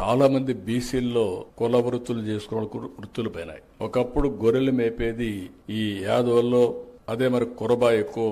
చాలా మంది బీసీల్లో కుల వృత్తులు చేసుకున్న వృత్తులు పోయినాయి. ఒకప్పుడు గొర్రెలు మేపేది ఈ యాదవుల్లో, అదే మరి కురబా ఎక్కువ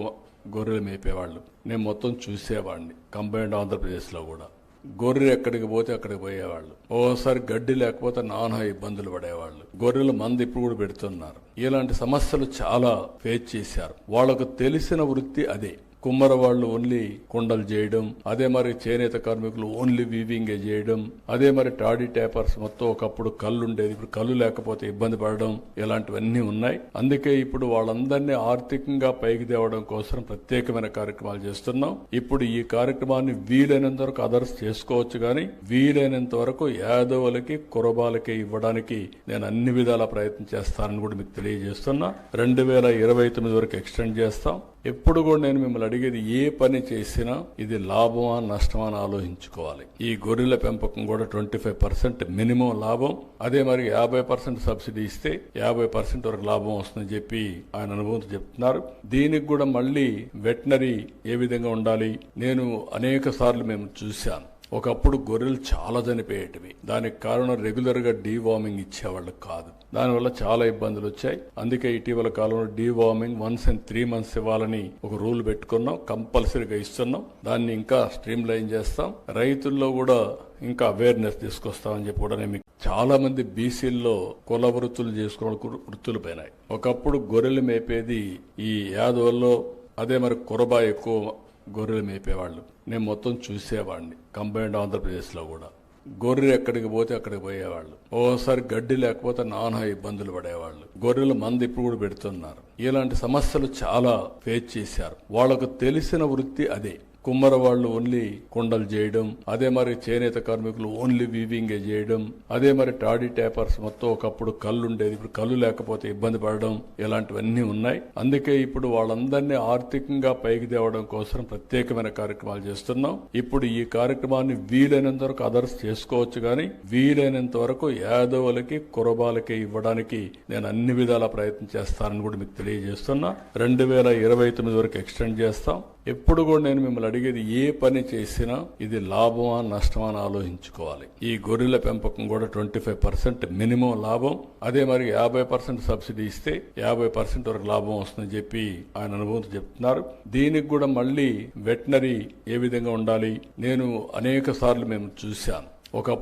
గొర్రెలు మేపేవాళ్ళు. నేను మొత్తం చూసేవాడిని. కంబైన్డ్ ఆంధ్రప్రదేశ్లో కూడా గొర్రెలు ఎక్కడికి పోతే అక్కడికి పోయేవాళ్ళు. ఓసారి గడ్డి లేకపోతే నానా ఇబ్బందులు పడేవాళ్ళు. గొర్రెల మంది ఇప్పుడు కూడా పెడుతున్నారు. ఇలాంటి సమస్యలు చాలా ఫేస్ చేశారు. వాళ్ళకు తెలిసిన వృత్తి అదే. కుమ్మర వాళ్ళు ఓన్లీ కుండలు చేయడం, అదే మరి చేనేత కార్మికులు ఓన్లీ వీవింగ్ చేయడం, అదే మరి టాడీ ట్యాపర్స్ మొత్తం ఒకప్పుడు కళ్ళు ఉండేది, ఇప్పుడు కళ్ళు లేకపోతే ఇబ్బంది పడడం, ఇలాంటివన్నీ ఉన్నాయి. అందుకే ఇప్పుడు వాళ్ళందరినీ ఆర్థికంగా పైకి తేవడం కోసం ప్రత్యేకమైన కార్యక్రమాలు చేస్తున్నాం. ఇప్పుడు ఈ కార్యక్రమాన్ని వీలైనంత వరకు అదర్స్ చేసుకోవచ్చు, కానీ వీలైనంత వరకు యాదవులకి కురబాలకి ఇవ్వడానికి నేను అన్ని విధాల ప్రయత్నం చేస్తానని కూడా మీకు తెలియజేస్తున్నా. 2029 వరకు ఎక్స్టెండ్ చేస్తాం. ఎప్పుడు కూడా నేను మిమ్మల్ని అడిగేది, ఏ పని చేసినా ఇది లాభమా నష్టమా అని ఆలోచించుకోవాలి. ఈ గొర్రెల పెంపకం కూడా 25% మినిమం లాభం, అదే మరి 50% సబ్సిడీ ఇస్తే 50% వరకు లాభం వస్తుందని చెప్పి ఆయన అనుభవంతో చెప్తున్నారు. దీనికి కూడా మళ్ళీ వెటనరీ ఏ విధంగా ఉండాలి, నేను అనేక సార్లు మేము చూశాను. ఒకప్పుడు గొర్రెలు చాలా చనిపోయేటివి. దానికి కారణం రెగ్యులర్ గా డీవార్మింగ్ ఇచ్చేవాళ్ళు కాదు. దానివల్ల చాలా ఇబ్బందులు వచ్చాయి. అందుకే ఇటీవల కాలంలో డీవార్మింగ్ 1 and 3 months ఇవ్వాలని ఒక రూల్ పెట్టుకున్నాం. కంపల్సరీగా ఇస్తున్నాం. దాన్ని ఇంకా స్ట్రీమ్ లైన్ చేస్తాం. రైతుల్లో కూడా ఇంకా అవేర్నెస్ తీసుకొస్తామని చెప్పి కూడా నేను చాలా మంది బీసీల్లో కుల వృత్తులు చేసుకున్న వృత్తులు పోయినాయి. ఒకప్పుడు గొర్రెలు మేపేది ఈ యాదవుల్లో, అదే మరి కురబా ఎక్కువ గొర్రెలు మేపేవాళ్ళు. నేను మొత్తం చూసేవాడిని. కంబైన్డ్ ఆంధ్రప్రదేశ్లో కూడా గొర్రెలు ఎక్కడికి పోతే అక్కడికి పోయేవాళ్ళు. ఓసారి గడ్డి లేకపోతే నానా ఇబ్బందులు పడేవాళ్ళు. గొర్రెల మంది ఇప్పుడు కూడా పెడుతున్నారు. ఇలాంటి సమస్యలు చాలా ఫేస్ చేశారు. వాళ్ళకు తెలిసిన వృత్తి అదే. కుమ్మర వాళ్ళు ఓన్లీ కుండలు చేయడం, అదే మరి చేనేత కార్మికులు ఓన్లీ వీవింగ్ చేయడం, అదే మరి టాడీ ట్యాపర్స్ మొత్తం ఒకప్పుడు కళ్ళు ఉండేది, ఇప్పుడు కళ్ళు లేకపోతే ఇబ్బంది పడడం, ఇలాంటివన్నీ ఉన్నాయి. అందుకే ఇప్పుడు వాళ్ళందరినీ ఆర్థికంగా పైకి తేవడం కోసం ప్రత్యేకమైన కార్యక్రమాలు చేస్తున్నాం. ఇప్పుడు ఈ కార్యక్రమాన్ని వీలైనంత వరకు అదర్స్ చేసుకోవచ్చు, కానీ వీలైనంత వరకు యాదవులకి కురబాలకి ఇవ్వడానికి నేను అన్ని విధాల ప్రయత్నం చేస్తానని కూడా మీకు తెలియజేస్తున్నా. 2029 వరకు ఎక్స్టెండ్ చేస్తాం. ఎప్పుడు కూడా నేను మిమ్మల్ని అడిగేది, ఏ పని చేసినా ఇది లాభమా నష్టమా అని ఆలోచించుకోవాలి. ఈ గొర్రెల పెంపకం కూడా 25% మినిమం లాభం, అదే మరి 50% సబ్సిడీ ఇస్తే 50% వరకు లాభం వస్తుందని చెప్పి ఆయన అనుభవంతో చెప్తున్నారు. దీనికి కూడా మళ్ళీ వెటనరీ ఏ విధంగా ఉండాలి, నేను అనేక సార్లు మేము చూశాను. ఒక